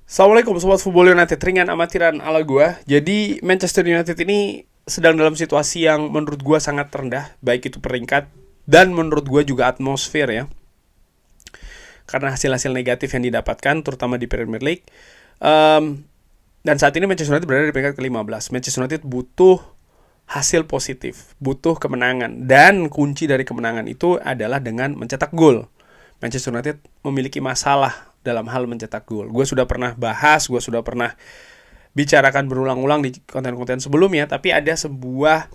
Assalamualaikum Sobat Football United, ringan amatiran ala gua. Jadi Manchester United ini sedang dalam situasi yang menurut gua sangat rendah, baik itu peringkat dan menurut gua juga atmosfer ya. Karena hasil-hasil negatif yang didapatkan terutama di Premier League. Em, dan saat ini Manchester United berada di peringkat ke-15. Manchester United butuh hasil positif, butuh kemenangan, dan kunci dari kemenangan itu adalah dengan mencetak gol. Manchester United memiliki masalah dalam hal mencetak gol. Gue sudah pernah bahas, gue sudah pernah bicarakan berulang-ulang di konten-konten sebelumnya, tapi ada sebuah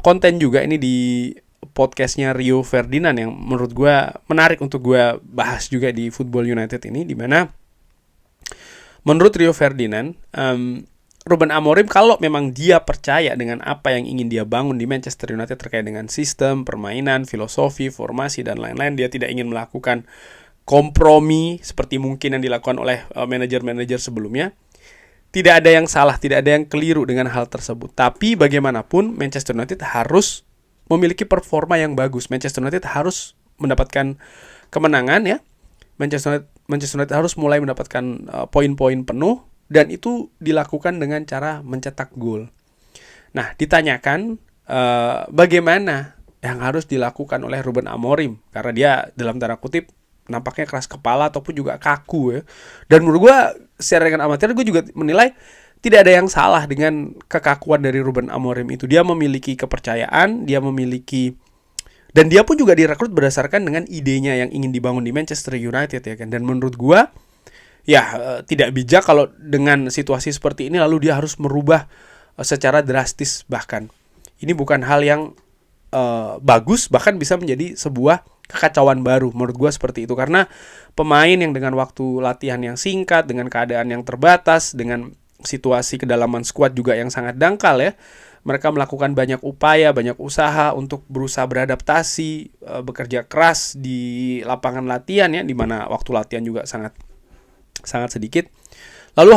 konten juga ini di podcastnya Rio Ferdinand yang menurut gue menarik untuk gue bahas juga di Football United ini, di mana menurut Rio Ferdinand, Ruben Amorim kalau memang dia percaya dengan apa yang ingin dia bangun di Manchester United terkait dengan sistem, permainan, filosofi, formasi, dan lain-lain, dia tidak ingin melakukan kompromi seperti mungkin yang dilakukan oleh manajer-manajer sebelumnya. Tidak ada yang salah, tidak ada yang keliru dengan hal tersebut. Tapi bagaimanapun Manchester United harus memiliki performa yang bagus. Manchester United harus mendapatkan kemenangan ya. Manchester United harus mulai mendapatkan poin-poin penuh, dan itu dilakukan dengan cara mencetak gol. Nah, ditanyakan bagaimana yang harus dilakukan oleh Ruben Amorim, karena dia dalam tanda kutip nampaknya keras kepala ataupun juga kaku ya. Dan menurut gue secara dengan amatir, gue juga menilai tidak ada yang salah dengan kekakuan dari Ruben Amorim itu. Dia memiliki kepercayaan, dia memiliki, dan dia pun juga direkrut berdasarkan dengan idenya yang ingin dibangun di Manchester United ya kan. Dan menurut gue ya tidak bijak kalau dengan situasi seperti ini lalu dia harus merubah secara drastis. Bahkan ini bukan hal yang bagus, bahkan bisa menjadi sebuah kekacauan baru menurut gue seperti itu. Karena pemain yang dengan waktu latihan yang singkat, dengan keadaan yang terbatas, dengan situasi kedalaman skuad juga yang sangat dangkal ya, mereka melakukan banyak upaya, banyak usaha untuk berusaha beradaptasi, bekerja keras di lapangan latihan ya, di mana waktu latihan juga sangat sedikit. Lalu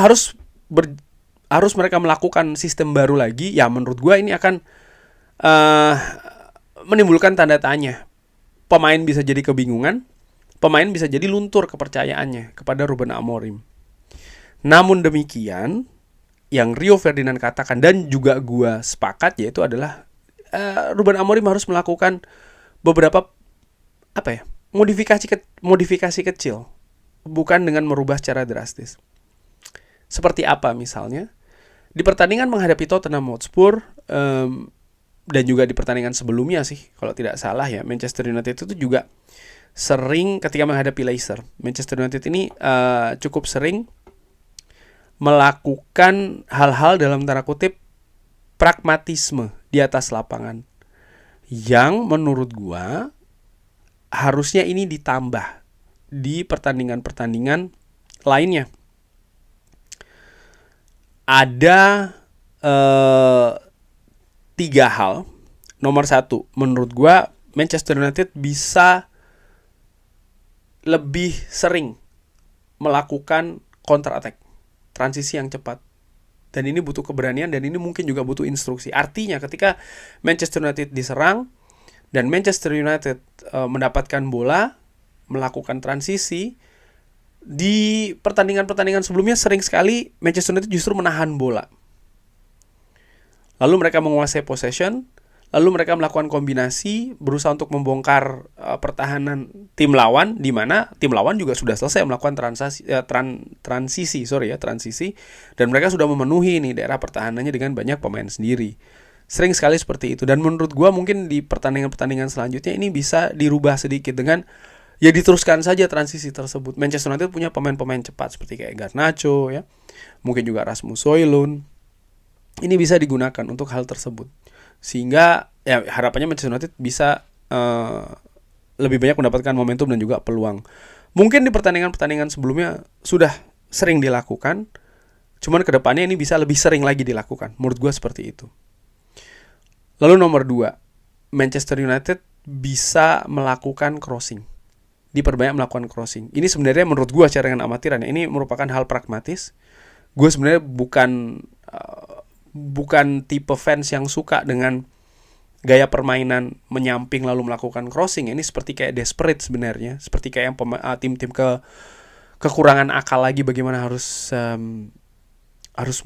harus mereka melakukan sistem baru lagi. Ya menurut gue ini akan menimbulkan tanda tanya. Pemain bisa jadi kebingungan, pemain bisa jadi luntur kepercayaannya kepada Ruben Amorim. Namun demikian, yang Rio Ferdinand katakan dan juga gue sepakat, yaitu adalah Ruben Amorim harus melakukan beberapa modifikasi kecil, bukan dengan merubah secara drastis. Seperti apa misalnya? Di pertandingan menghadapi Tottenham Hotspur, dan juga di pertandingan sebelumnya sih, kalau tidak salah ya, Manchester United itu juga sering ketika menghadapi Leicester. Manchester United ini cukup sering melakukan hal-hal dalam tanda kutip pragmatisme di atas lapangan, yang menurut gua harusnya ini ditambah di pertandingan-pertandingan lainnya. Ada 3 hal. Nomor 1, menurut gue Manchester United bisa lebih sering melakukan counter attack, transisi yang cepat. Dan ini butuh keberanian, dan ini mungkin juga butuh instruksi. Artinya ketika Manchester United diserang dan Manchester United mendapatkan bola, melakukan transisi, di pertandingan-pertandingan sebelumnya sering sekali Manchester United justru menahan bola. Lalu mereka menguasai possession, lalu mereka melakukan kombinasi, berusaha untuk membongkar pertahanan tim lawan, di mana tim lawan juga sudah selesai melakukan transisi, dan mereka sudah memenuhi nih daerah pertahanannya dengan banyak pemain sendiri. Sering sekali seperti itu, dan menurut gue mungkin di pertandingan-pertandingan selanjutnya ini bisa dirubah sedikit dengan ya diteruskan saja transisi tersebut. Manchester United punya pemain-pemain cepat seperti kayak Garnacho ya, mungkin juga Rasmus Højlund. Ini bisa digunakan untuk hal tersebut, sehingga ya harapannya Manchester United bisa lebih banyak mendapatkan momentum dan juga peluang. Mungkin di pertandingan-pertandingan sebelumnya sudah sering dilakukan, cuman kedepannya ini bisa lebih sering lagi dilakukan. Menurut gue seperti itu. Lalu nomor 2, Manchester United bisa melakukan crossing, diperbanyak melakukan crossing. Ini sebenarnya menurut gue secara dengan amatiran, ini merupakan hal pragmatis. Gue sebenarnya bukan tipe fans yang suka dengan gaya permainan menyamping lalu melakukan crossing. Ini seperti kayak desperate sebenarnya, seperti kayak yang tim-tim kekurangan akal lagi bagaimana harus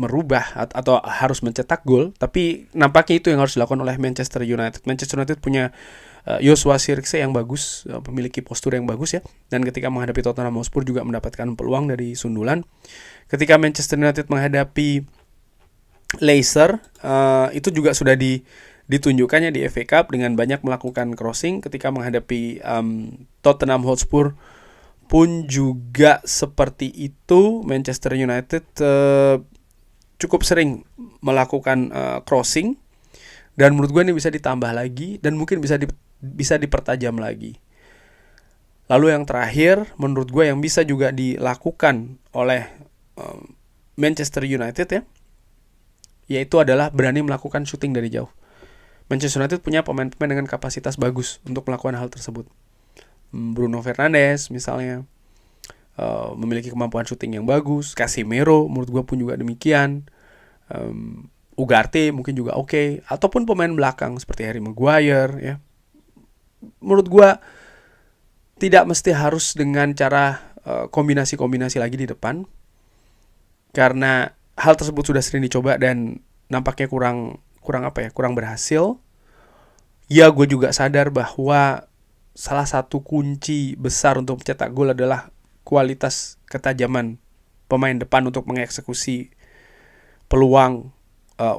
merubah atau harus mencetak gol, tapi nampaknya itu yang harus dilakukan oleh Manchester United. Manchester United punya Joshua Zirkzee yang bagus, memiliki postur yang bagus ya, dan ketika menghadapi Tottenham Hotspur juga mendapatkan peluang dari sundulan. Ketika Manchester United menghadapi Leicester, itu juga sudah ditunjukkannya di FA Cup dengan banyak melakukan crossing. Ketika menghadapi Tottenham Hotspur pun juga seperti itu. Manchester United cukup sering melakukan crossing, dan menurut gue ini bisa ditambah lagi dan mungkin bisa dipertajam lagi. Lalu yang terakhir menurut gue yang bisa juga dilakukan oleh Manchester United ya, yaitu adalah berani melakukan shooting dari jauh. Manchester United punya pemain-pemain dengan kapasitas bagus untuk melakukan hal tersebut. Bruno Fernandes misalnya memiliki kemampuan shooting yang bagus. Casemiro menurut gue pun juga demikian. Ugarte mungkin juga oke. Ataupun pemain belakang seperti Harry Maguire ya. Menurut gue tidak mesti harus dengan cara kombinasi-kombinasi lagi di depan, karena hal tersebut sudah sering dicoba dan nampaknya kurang berhasil. Ya, gue juga sadar bahwa salah satu kunci besar untuk mencetak gol adalah kualitas ketajaman pemain depan untuk mengeksekusi peluang,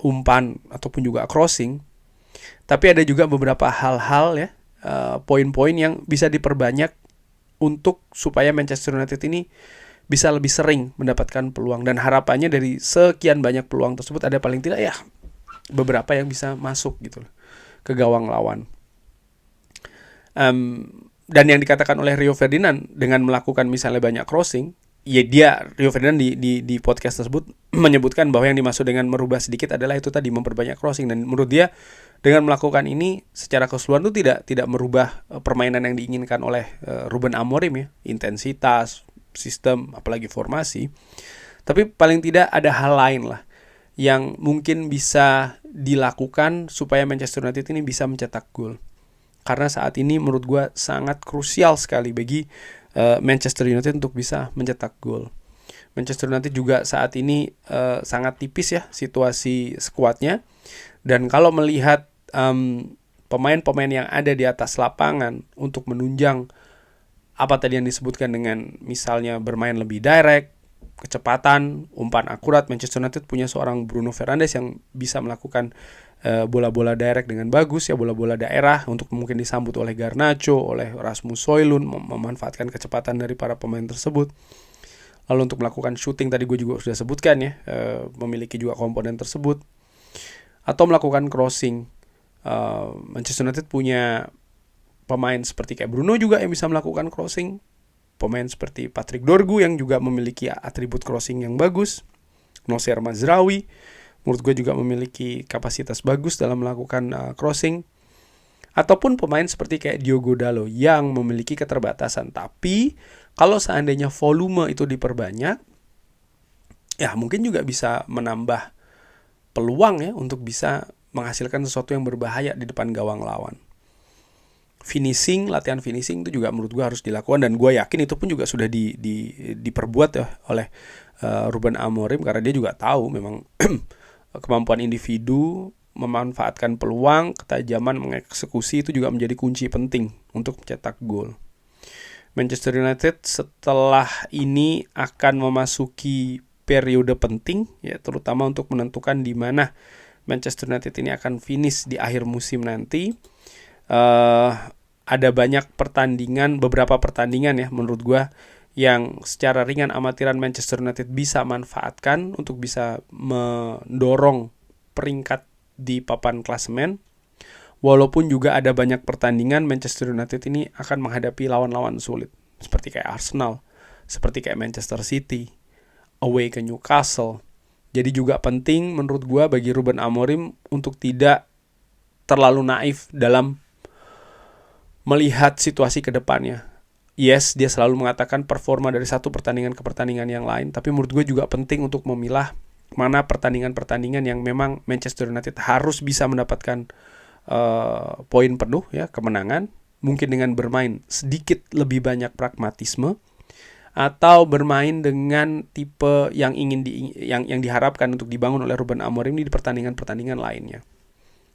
umpan ataupun juga crossing. Tapi ada juga beberapa hal-hal ya, poin-poin yang bisa diperbanyak untuk supaya Manchester United ini bisa lebih sering mendapatkan peluang, dan harapannya dari sekian banyak peluang tersebut ada paling tidak ya beberapa yang bisa masuk gitu ke gawang lawan. Dan yang dikatakan oleh Rio Ferdinand dengan melakukan misalnya banyak crossing, ya Rio Ferdinand di podcast tersebut menyebutkan bahwa yang dimaksud dengan merubah sedikit adalah itu tadi, memperbanyak crossing. Dan menurut dia dengan melakukan ini secara keseluruhan itu tidak merubah permainan yang diinginkan oleh Ruben Amorim ya, intensitas, sistem, apalagi formasi. Tapi paling tidak ada hal lain lah yang mungkin bisa dilakukan supaya Manchester United ini bisa mencetak gol. Karena saat ini menurut gue sangat krusial sekali bagi Manchester United untuk bisa mencetak gol. Manchester United juga saat ini sangat tipis ya situasi skuadnya. Dan kalau melihat pemain-pemain yang ada di atas lapangan untuk menunjang apa tadi yang disebutkan dengan misalnya bermain lebih direct, kecepatan, umpan akurat, Manchester United punya seorang Bruno Fernandes yang bisa melakukan bola-bola direct dengan bagus ya, bola-bola daerah untuk mungkin disambut oleh Garnacho, oleh Rasmus Højlund, memanfaatkan kecepatan dari para pemain tersebut. Lalu untuk melakukan shooting tadi gue juga sudah sebutkan ya, memiliki juga komponen tersebut. Atau melakukan crossing, Manchester United punya pemain seperti kayak Bruno juga yang bisa melakukan crossing, pemain seperti Patrick Dorgu yang juga memiliki atribut crossing yang bagus, Nocer Mazraoui menurut gue juga memiliki kapasitas bagus dalam melakukan crossing, ataupun pemain seperti kayak Diogo Dalot yang memiliki keterbatasan. Tapi kalau seandainya volume itu diperbanyak, ya mungkin juga bisa menambah peluang ya untuk bisa menghasilkan sesuatu yang berbahaya di depan gawang lawan. Latihan finishing itu juga menurut gue harus dilakukan, dan gue yakin itu pun juga sudah diperbuat ya oleh Ruben Amorim, karena dia juga tahu memang kemampuan individu memanfaatkan peluang, ketajaman mengeksekusi itu juga menjadi kunci penting untuk mencetak gol. Manchester United setelah ini akan memasuki periode penting ya, terutama untuk menentukan di mana Manchester United ini akan finish di akhir musim nanti. Ada banyak beberapa pertandingan ya menurut gue yang secara ringan amatiran Manchester United bisa manfaatkan untuk bisa mendorong peringkat di papan klasemen. Walaupun juga ada banyak pertandingan Manchester United ini akan menghadapi lawan-lawan sulit, seperti kayak Arsenal, seperti kayak Manchester City, away ke Newcastle. Jadi juga penting menurut gue bagi Ruben Amorim untuk tidak terlalu naif dalam melihat situasi ke depannya. Yes, dia selalu mengatakan performa dari satu pertandingan ke pertandingan yang lain, tapi menurut gue juga penting untuk memilah mana pertandingan-pertandingan yang memang Manchester United harus bisa mendapatkan poin penuh ya, kemenangan, mungkin dengan bermain sedikit lebih banyak pragmatisme, atau bermain dengan tipe yang yang diharapkan untuk dibangun oleh Ruben Amorim di pertandingan-pertandingan lainnya.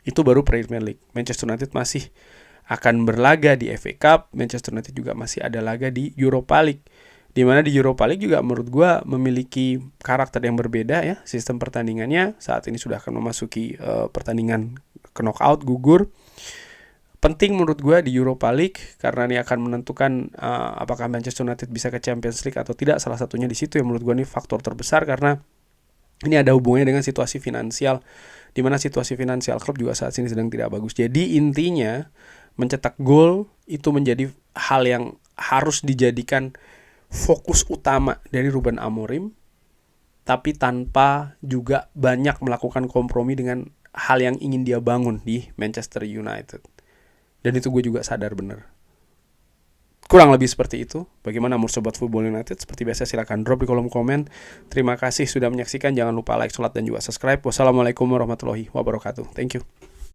Itu baru Premier League. Manchester United masih akan berlaga di FA Cup, Manchester United juga masih ada laga di Europa League. Di mana di Europa League juga menurut gue memiliki karakter yang berbeda ya. Sistem pertandingannya saat ini sudah akan memasuki pertandingan ke knockout, gugur. Penting menurut gue di Europa League karena ini akan menentukan apakah Manchester United bisa ke Champions League atau tidak. Salah satunya di situ yang menurut gue ini faktor terbesar karena ini ada hubungannya dengan situasi finansial, di mana situasi finansial klub juga saat ini sedang tidak bagus. Jadi intinya mencetak gol itu menjadi hal yang harus dijadikan fokus utama dari Ruben Amorim, tapi tanpa juga banyak melakukan kompromi dengan hal yang ingin dia bangun di Manchester United. Dan itu gue juga sadar bener. Kurang lebih seperti itu. Bagaimana menurut Sobat Football United? Seperti biasa silahkan drop di kolom komen. Terima kasih sudah menyaksikan. Jangan lupa like, share, dan juga subscribe. Wassalamualaikum warahmatullahi wabarakatuh. Thank you.